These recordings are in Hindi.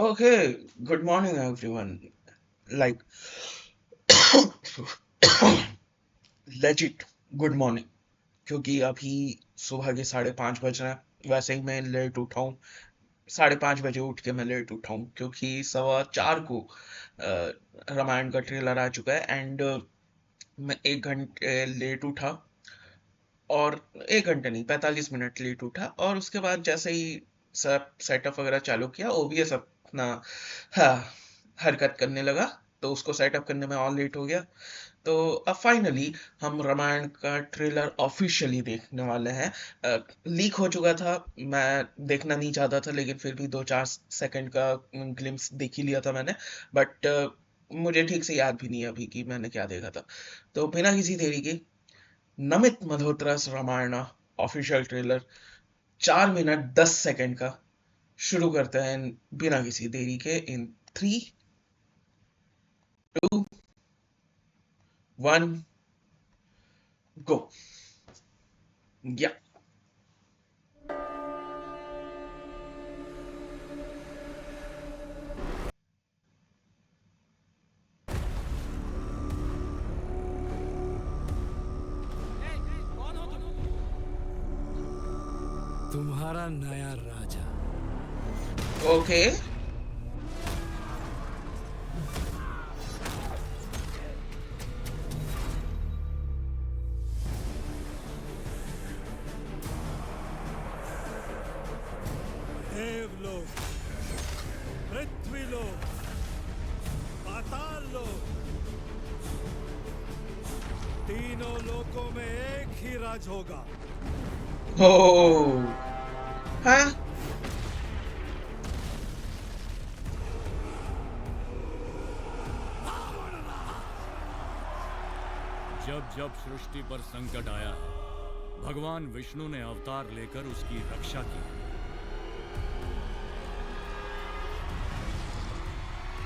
Okay, good morning everyone. Like legit good morning क्योंकि अभी सुबह के 5:30 बज रहे हैं। वैसे ही मैं लेट उठा हूँ। 5:30 बजे उठ के मैं लेट उठा हूँ क्योंकि 4:15 को रामायण का ट्रेलर आ चुका है एंड मैं 1 घंटे लेट उठा। और 1 घंटे नहीं, 45 मिनट लेट उठा और उसके बाद जैसे ही सब सेटअप वगैरह चालू किया, ओबीएस अपना हाँ, हरकत करने लगा। तो उसको सेटअप करने में और लेट हो गया। तो अब फाइनली हम रामायण का ट्रेलर ऑफिशियली देखने वाले हैं। लीक हो चुका था, मैं देखना नहीं चाहता था, लेकिन फिर भी 2-4 सेकंड का ग्लिम्स देख ही लिया था मैंने। बट मुझे ठीक से याद भी नहीं है अभी कि मैंने क्या देखा था। तो बिना किसी देरी के Namit Malhotra's Ramayan official trailer 4 minute 10 second का शुरू करते हैं बिना किसी देरी के इन 3, 2, 1 गो। या तुम्हारा नया राजा। ओके। देवलोक, पृथ्वीलोक, पाताल लोक, तीनों लोकों में एक ही राज होगा। ओ हाँ। जब जब सृष्टि पर संकट आया है, भगवान विष्णु ने अवतार लेकर उसकी रक्षा की।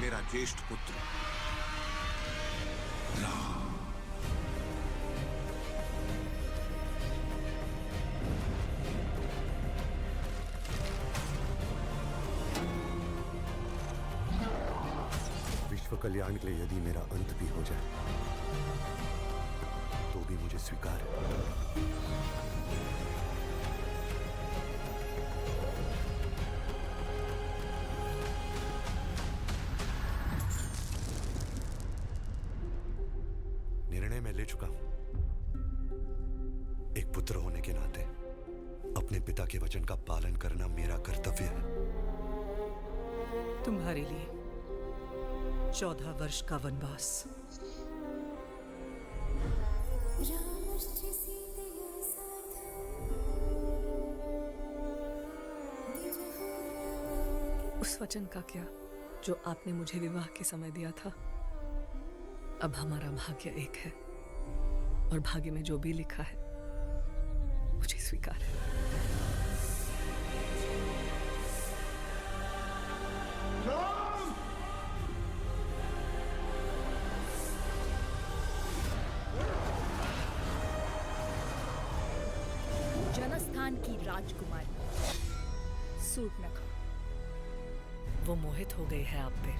मेरा ज्येष्ठ पुत्र राम। विश्व कल्याण के लिए यदि मेरा अंत भी हो जाए तो भी मुझे स्वीकार है। निर्णय मैं ले चुका हूं। एक पुत्र होने के नाते अपने पिता के वचन का पालन करना मेरा कर्तव्य है। तुम्हारे लिए 14 वर्ष का वनवास। उस वचन का क्या जो आपने मुझे विवाह के समय दिया था। अब हमारा भाग्य एक है और भाग्य में जो भी लिखा है मुझे स्वीकार है। जनस्थान की राजकुमारी सूर्पनखा। वो मोहित हो गई है आप पे।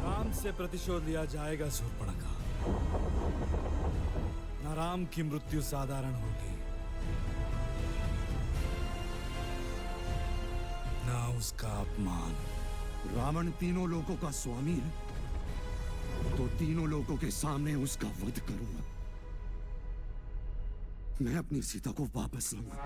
राम से प्रतिशोध लिया जाएगा शूर्पणखा। न राम की मृत्यु साधारण होगी, न उसका अपमान। रावण तीनों लोकों का स्वामी है तो तीनों लोकों के सामने उसका वध करूंगा। मैं अपनी सीता को वापस लाऊंगा।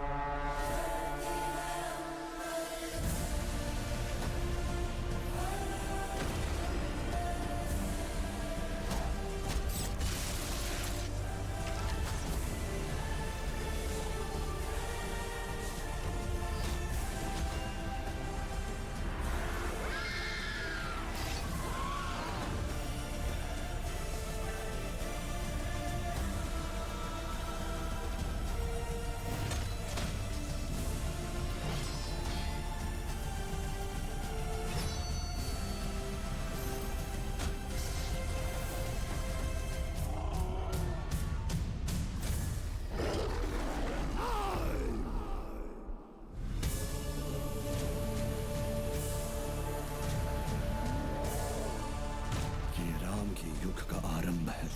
के युग का आरंभ है।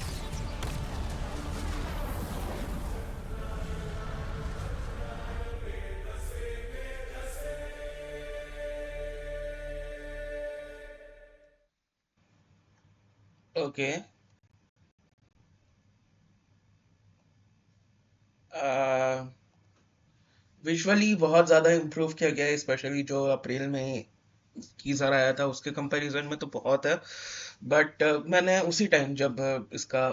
ओके। विजुअली बहुत ज़्यादा इम्प्रूव किया गया है, स्पेशली जो अप्रैल में टीजर आया था उसके कंपैरिजन में तो बहुत है। बट मैंने उसी टाइम जब इसका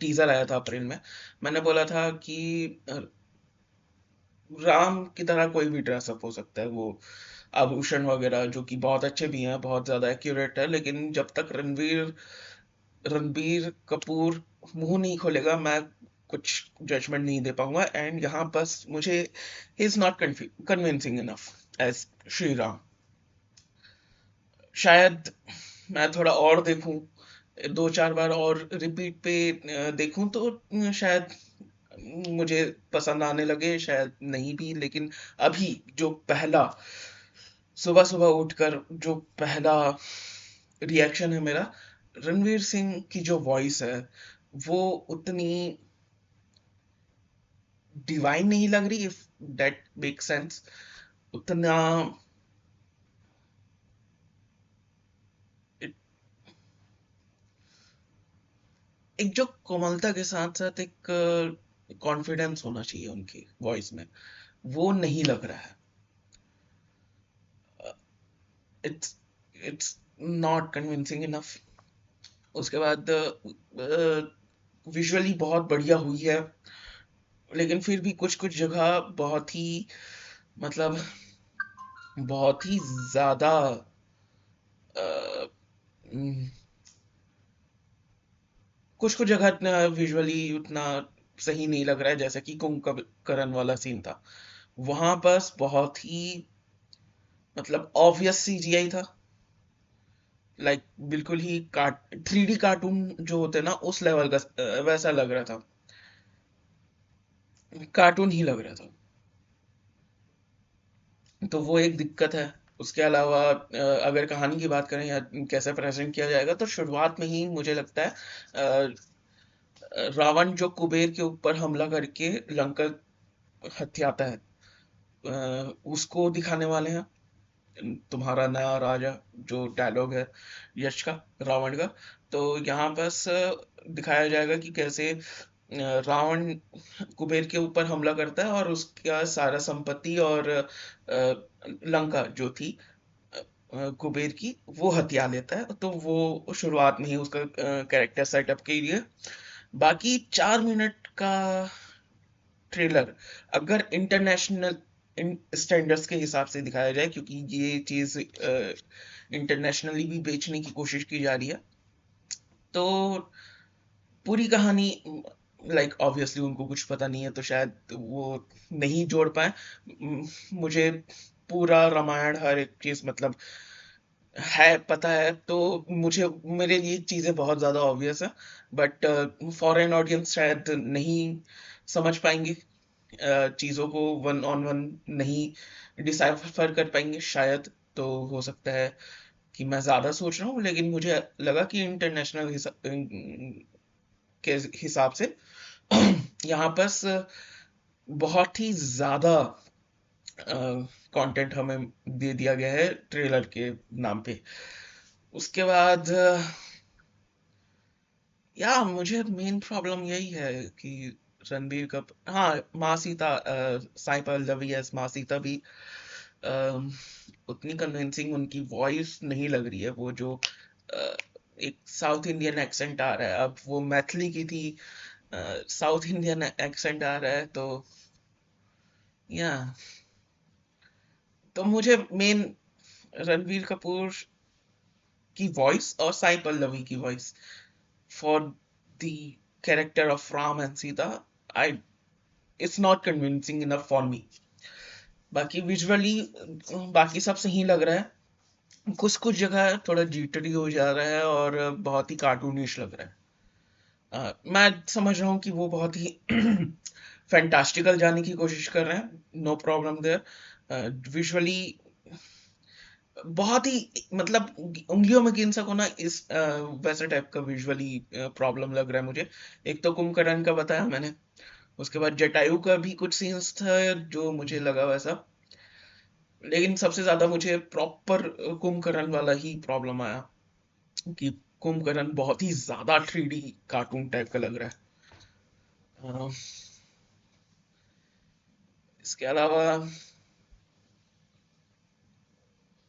टीजर आया था अप्रैल में, मैंने बोला था कि राम की तरह कोई भी ड्रेसअप हो सकता है, वो आभूषण वगैरह जो कि बहुत अच्छे भी हैं, बहुत ज्यादा एक्यूरेट है, लेकिन जब तक रणवीर रणबीर कपूर मुंह नहीं खोलेगा मैं कुछ जजमेंट नहीं दे पाऊंगा। एंड यहाँ बस मुझे ही is not convincing enough as Shri Ram. शायद मैं थोड़ा और देखूं, दो चार बार और रिपीट पे देखूं तो शायद मुझे पसंद आने लगे, शायद नहीं भी। लेकिन अभी जो पहला सुबह सुबह उठकर जो पहला रिएक्शन है मेरा, रणवीर सिंह की जो वॉइस है वो उतनी डिवाइन नहीं लग रही, इफ दैट मेक सेंस। उतना एक जो कोमलता के साथ साथ एक कॉन्फिडेंस होना चाहिए उनकी वॉइस में, वो नहीं लग रहा है। It's it's not convincing enough. उसके बाद विजुअली बहुत बढ़िया हुई है, लेकिन फिर भी कुछ कुछ जगह बहुत ही, मतलब बहुत ही ज्यादा कुछ कुछ जगह विजुअली उतना सही नहीं लग रहा है, जैसे कि कुंभकर्ण वाला सीन था, वहां बस बहुत ही मतलब ऑब्वियस सीजीआई था। लाइक बिल्कुल ही 3D कार्टून जो होते हैं ना, उस लेवल का वैसा लग रहा था, कार्टून ही लग रहा था। तो वो एक दिक्कत है। उसके अलावा अगर कहानी की बात करें या कैसे प्रेजेंट किया जाएगा, तो शुरुआत में ही मुझे लगता है रावण जो कुबेर के ऊपर हमला करके लंका हथियाता है, उसको दिखाने वाले हैं। तुम्हारा नया राजा जो डायलॉग है यश का, रावण का। तो यहाँ बस दिखाया जाएगा कि कैसे रावण कुबेर के ऊपर हमला करता है और उसका सारा संपत्ति और लंका जो थी कुबेर की, वो हथिया लेता है। तो वो शुरुआत में ही उसका कैरेक्टर सेटअप के लिए। बाकी 4 मिनट का ट्रेलर अगर इंटरनेशनल स्टैंडर्ड्स के हिसाब से दिखाया जाए, क्योंकि ये चीज इंटरनेशनली भी बेचने की कोशिश की जा रही है, तो पूरी कहानी, लाइक ऑब्वियसली उनको कुछ पता नहीं है तो शायद वो नहीं जोड़ पाए। मुझे पूरा रामायण हर एक चीज मतलब है पता है, तो मुझे मेरे लिए चीजें बहुत ज्यादा ऑब्वियस है। बट फॉरेन ऑडियंस शायद नहीं समझ पाएंगे, चीजों को वन ऑन वन नहीं डिसाइफर कर पाएंगे शायद। तो हो सकता है कि मैं ज्यादा सोच रहा हूँ, लेकिन मुझे लगा कि इंटरनेशनल के हिसाब से यहाँ बस बहुत ही ज्यादा कंटेंट हमें दे दिया गया है ट्रेलर के नाम पे। उसके बाद या मुझे मेन प्रॉब्लम यही है कि रणबीर कपूर, हाँ माँ सीता, साई पल्लवी एज माँ सीता भी अम, उतनी कन्विंसिंग उनकी वॉइस नहीं लग रही है। वो जो एक साउथ इंडियन एक्सेंट आ रहा है, अब वो मैथिली की थी, साउथ इंडियन एक्सेंट आ रहा है, तो या तो मुझे मेन रणबीर कपूर की वॉइस और साई पल्लवी की voice for the character of Ram and Sita, I it's not convincing enough for me. बाकी विजुअली बाकी सब सही लग रहा है, कुछ कुछ जगह थोड़ा जीटरी हो जा रहा है और बहुत ही कार्टूनिश लग रहा है। मैं समझ रहा हूँ कि वो बहुत ही फैंटास्टिकल जाने की कोशिश कर रहे हैं, नो प्रॉब्लम देयर। विजुअली बहुत ही मतलब उंगलियों में गिन सको ना इस वैसे टाइप का विजुअली प्रॉब्लम लग रहा है मुझे। एक तो कुंभकर्ण का बताया मैंने, उसके बाद जटायु का भी कुछ सीन्स था जो मुझे लगा वैसा, लेकिन सबसे ज्यादा मुझे प्रॉपर कुंभकर्ण वाला ही प्रॉब्लम आया कि कुंभकर्ण बहुत ही ज्यादा 3D कार्टून टाइप का लग रहा है। इसके अलावा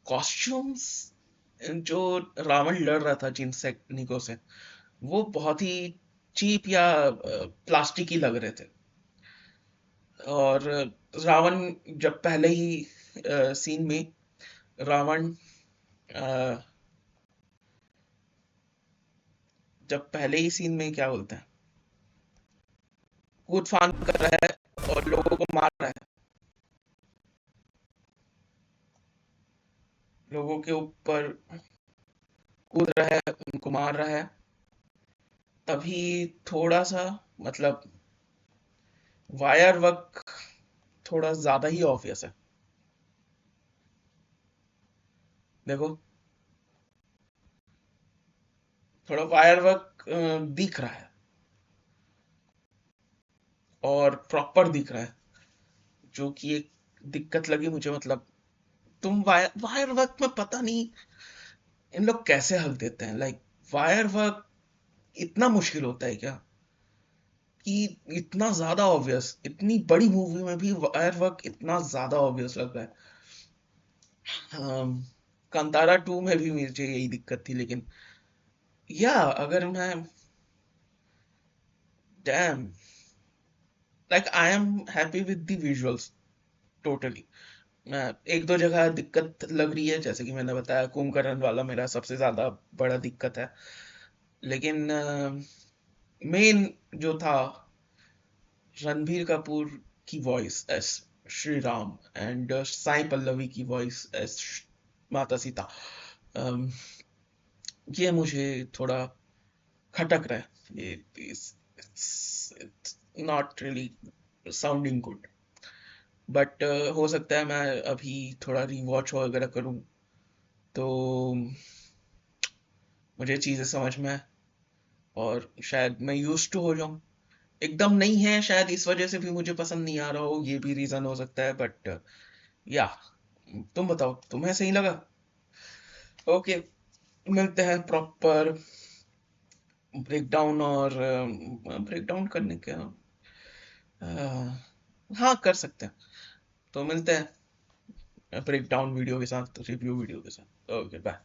कॉस्ट्यूम्स, जो रावण लड़ रहा था जिन सैनिकों से, वो बहुत ही चीप या प्लास्टिक ही लग रहे थे। और रावण जब पहले ही सीन में रावण अ, जब पहले ही सीन में क्या बोलते हैं, कूद फान कर रहा है और लोगों को मार रहा है, लोगों के ऊपर कूद रहा है, उनको मार रहा है, तभी थोड़ा सा मतलब वायर वर्क थोड़ा ज्यादा ही ऑब्वियस है। देखो, थोड़ा वायर वर्क दिख रहा है और प्रॉपर दिख रहा है, जो कि एक दिक्कत लगी मुझे। मतलब तुम वायर वायर वर्क में पता नहीं इन लोग कैसे हक देते हैं। लाइक वायर वर्क इतना मुश्किल होता है क्या कि इतना ज्यादा ऑब्वियस, इतनी बड़ी मूवी में भी वायर वर्क इतना ज्यादा ऑब्वियस लग रहा है। कांतारा 2 में भी मुझे यही दिक्कत थी, लेकिन या अगर मैं dam like I am happy with the visuals totally. एक दो जगह दिक्कत लग रही है, जैसे कि मैंने बताया कुंभकर्ण वाला मेरा सबसे ज्यादा बड़ा दिक्कत है, लेकिन मेन जो था रणबीर कपूर की voice S Shri Ram and Sai Pallavi की वॉइस एस माता सीता, अम, ये मुझे थोड़ा खटक रहा है। ये not really sounding good, but हो सकता है मैं अभी थोड़ा रिवॉच वगैरह करूं तो मुझे चीजें समझ में आए और शायद मैं यूज टू हो जाऊं। एकदम नहीं है शायद, इस वजह से भी मुझे पसंद नहीं आ रहा हो, ये भी रीजन हो सकता है, बट या तुम बताओ तुम्हें सही लगा? ओके, मिलते हैं प्रॉपर ब्रेकडाउन, और ब्रेकडाउन करने का हाँ कर सकते हैं। तो मिलते हैं ब्रेकडाउन वीडियो के साथ, रिव्यू वीडियो के साथ। Okay bye.